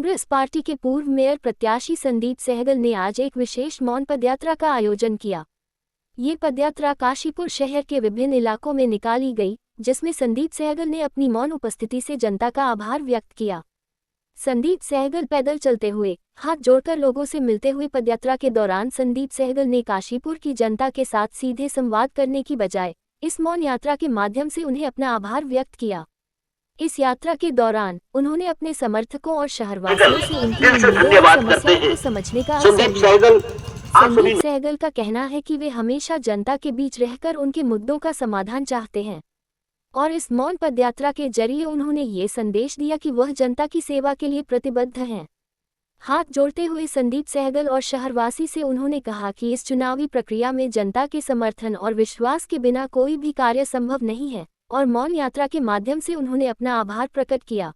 Congress party के पूर्व mayor प्रत्याशी संदीप सहगल ने आज एक विशेष मौन पदयात्रा का आयोजन किया। ये पदयात्रा काशीपुर शहर के विभिन्न इलाकों में निकाली गई, जिसमें संदीप सहगल ने अपनी मौन उपस्थिति से जनता का आभार व्यक्त किया। संदीप सहगल पैदल चलते हुए, हाथ जोड़कर लोगों से मिलते हुए पदयात्रा के दौरान संदीप सहगल ने काशीपुर की जनता के साथ सीधे संवाद करने की बजाय इस मौन यात्रा के माध्यम से उन्हें अपना आभार व्यक्त किया। इस यात्रा के दौरान उन्होंने अपने समर्थकों और शहरवासियों से उनकी उम्मीदों और समस्याओं को समझने का अवसर लिया। संदीप सहगल का कहना है कि वे हमेशा जनता के बीच रहकर उनके मुद्दों का समाधान चाहते हैं और इस मौन पदयात्रा के जरिए उन्होंने ये संदेश दिया कि वह जनता की सेवा के लिए प्रतिबद्ध हैं। हाथ जोड़ते हुए संदीप सहगल और शहरवासी से उन्होंने कहा कि इस चुनावी प्रक्रिया में जनता के समर्थन और विश्वास के बिना कोई भी कार्य संभव नहीं है और मौन यात्रा के माध्यम से उन्होंने अपना आभार प्रकट किया।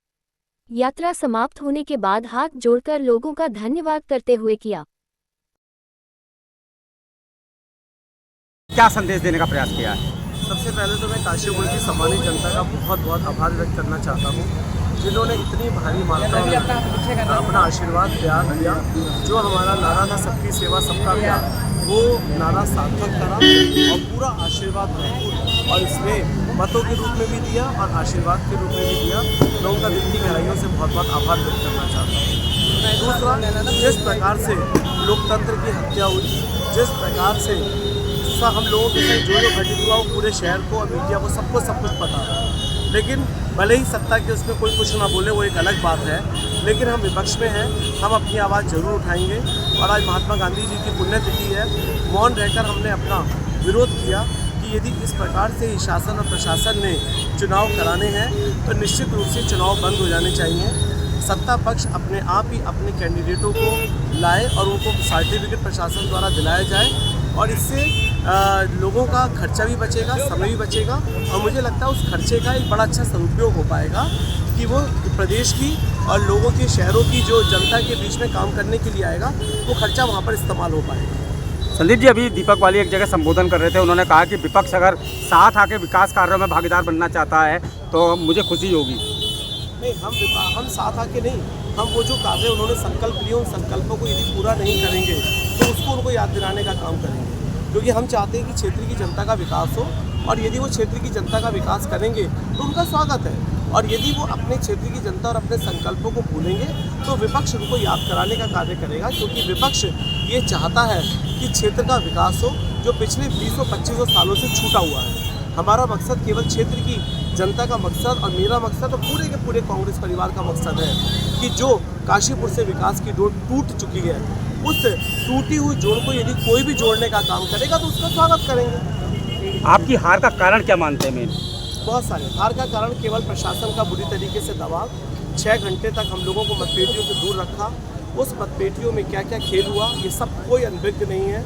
यात्रा समाप्त होने के बाद हाथ जोड़कर लोगों का धन्यवाद करते हुए किया। क्या संदेश देने का प्रयास किया है? सबसे पहले तो मैं काशीपुर की सम्मानित जनता का बहुत बहुत आभार व्यक्त करना चाहता हूँ, जिन्होंने इतनी भारी मात्रा में अपना आशीर्वाद प्यार दिया। जो हमारा नारा था सबकी सेवा सबका प्यार, वो नारा सार्थक करा और पूरा आशीर्वाद भरपूर और इसमें मतों के रूप में भी दिया और आशीर्वाद के रूप में भी दिया। मैं उनका दिल की गहराइयों से बहुत बहुत आभार व्यक्त करना चाहता हूँ। दूसरा, जिस प्रकार से लोकतंत्र की हत्या हुई, जिस प्रकार से हम लोगों के साथ जो घटित हुआ वो पूरे शहर को और मीडिया को सबको सब कुछ पता था, लेकिन भले ही सत्ता के उसमें कोई कुछ ना बोले वो एक अलग बात है, लेकिन हम विपक्ष में हैं, हम अपनी आवाज़ जरूर उठाएंगे। और आज महात्मा गांधी जी की पुण्यतिथि है, मौन रहकर हमने अपना विरोध किया कि यदि इस प्रकार से ही शासन और प्रशासन ने चुनाव कराने हैं तो निश्चित रूप से चुनाव बंद हो जाने चाहिए। सत्ता पक्ष अपने आप ही अपने कैंडिडेटों को लाए और उनको सर्टिफिकेट प्रशासन द्वारा दिलाया जाए और इससे लोगों का खर्चा भी बचेगा, समय भी बचेगा और मुझे लगता है उस खर्चे का एक बड़ा अच्छा सदुपयोग हो पाएगा कि वो प्रदेश की और लोगों के शहरों की जो जनता के बीच में काम करने के लिए आएगा वो खर्चा वहाँ पर इस्तेमाल हो पाएगा। संदीप जी, अभी दीपक वाली एक जगह संबोधन कर रहे थे, उन्होंने कहा कि विपक्ष अगर साथ आके विकास कार्यों में भागीदार बनना चाहता है तो मुझे खुशी होगी। नहीं, हम साथ आके नहीं, हम वो जो कार्य उन्होंने संकल्प लिए उन संकल्पों को यदि पूरा नहीं करेंगे तो उसको उनको याद दिलाने का काम करेंगे, क्योंकि हम चाहते हैं कि क्षेत्र की जनता का विकास हो और यदि वो क्षेत्र की जनता का विकास करेंगे तो उनका स्वागत है। और यदि वो अपने क्षेत्र की जनता और अपने संकल्पों को भूलेंगे तो विपक्ष उनको याद कराने का कार्य करेगा, क्योंकि विपक्ष ये चाहता है कि क्षेत्र का विकास हो जो पिछले 20-25 सालों से छूटा हुआ है। हमारा मकसद केवल क्षेत्र की जनता का मकसद और मेरा मकसद और पूरे के पूरे कांग्रेस परिवार का मकसद है कि जो काशीपुर से विकास की डोर टूट चुकी है, उस टूटी हुई जोड़ को यदि कोई भी जोड़ने का काम करेगा तो उसका स्वागत करेंगे। आपकी हार का कारण क्या मानते हैं? मेन बहुत सारे हार का कारण केवल प्रशासन का बुरी तरीके से दबाव। 6 घंटे तक हम लोगों को मतपेटियों से दूर रखा। उस मतपेटियों में क्या क्या खेल हुआ ये सब कोई अनभिज्ञ नहीं है।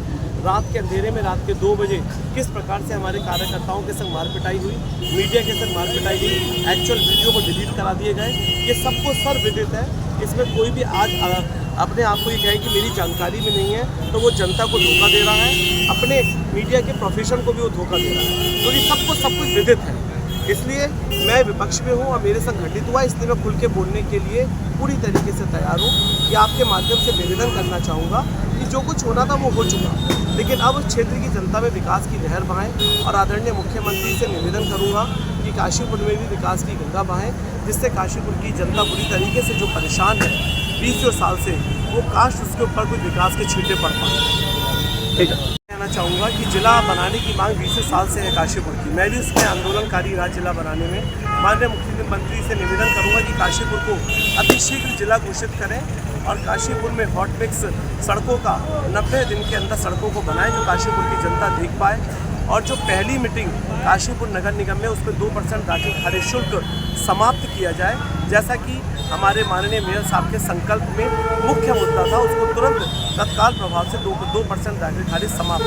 रात के अंधेरे में रात के 2 बजे किस प्रकार से हमारे कार्यकर्ताओं के संग मारपिटाई हुई, मीडिया के संग मारपिटाई हुई, एक्चुअल वीडियो को डिलीट करा दिए गए, ये सबको सर्वविदित है। इसमें कोई भी आज अपने आप को ये कहे कि मेरी जानकारी में नहीं है तो वो जनता को धोखा दे रहा है, अपने मीडिया के प्रोफेशन को भी वो धोखा दे रहा है, क्योंकि सबको सब कुछ विदित है। इसलिए मैं विपक्ष में हूँ और मेरे संग घटित हुआ, इसलिए मैं खुल के बोलने के लिए पूरी तरीके से तैयार हूँ। कि आपके माध्यम से निवेदन करना चाहूँगा कि जो कुछ होना था वो हो चुका, लेकिन अब उस क्षेत्र की जनता में विकास की लहर बहाएं और आदरणीय मुख्यमंत्री से निवेदन करूँगा कि काशीपुर में भी विकास की गंगा बहाएं, जिससे काशीपुर की जनता बुरी तरीके से जो परेशान है 20 साल से, वो काश उसके ऊपर कुछ विकास के छींटे पड़ पाए। ठीक है। कहना चाहूँगा कि जिला बनाने की मांग 20 साल से है काशीपुर की। मैं भी उसमें आंदोलनकारी रहा जिला बनाने में। माननीय मुख्यमंत्री से निवेदन करूँगा कि काशीपुर को अतिशीघ्र जिला घोषित करें और काशीपुर में हॉट मिक्स सड़कों का 90 दिन के अंदर सड़कों को बनाएं जो काशीपुर की जनता देख पाए। और जो पहली मीटिंग काशीपुर नगर निगम में उसमें 2% दाखिल खारिज शुल्क समाप्त किया जाए, जैसा कि हमारे माननीय मेयर साहब के संकल्प में मुख्य मुद्दा था, उसको तुरंत तत्काल प्रभाव से 2% दाखिल खारिज समाप्त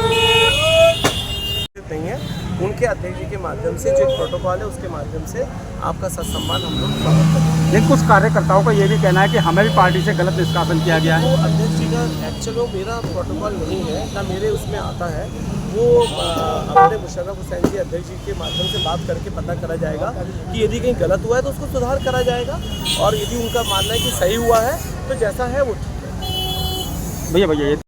नहीं है। उनके अध्यक्ष जी के माध्यम से जो एक प्रोटोकॉल है उसके माध्यम से आपका सत्सम्मान हम लोग स्वागत करते हैं। लेकिन कुछ कार्यकर्ताओं का ये भी कहना है कि हमें भी पार्टी से गलत निष्कासन किया गया है। वो अध्यक्ष जी का एक्चुअली मेरा प्रोटोकॉल नहीं है, ना मेरे उसमें आता है। वो अपने मुशर्रफ हुसैन जी अध्यक्ष जी के माध्यम से बात करके पता करा जाएगा कि यदि कहीं गलत हुआ है तो उसको सुधार करा जाएगा, और यदि उनका मानना है कि सही हुआ है तो जैसा है वो ठीक है। भैया भैया ये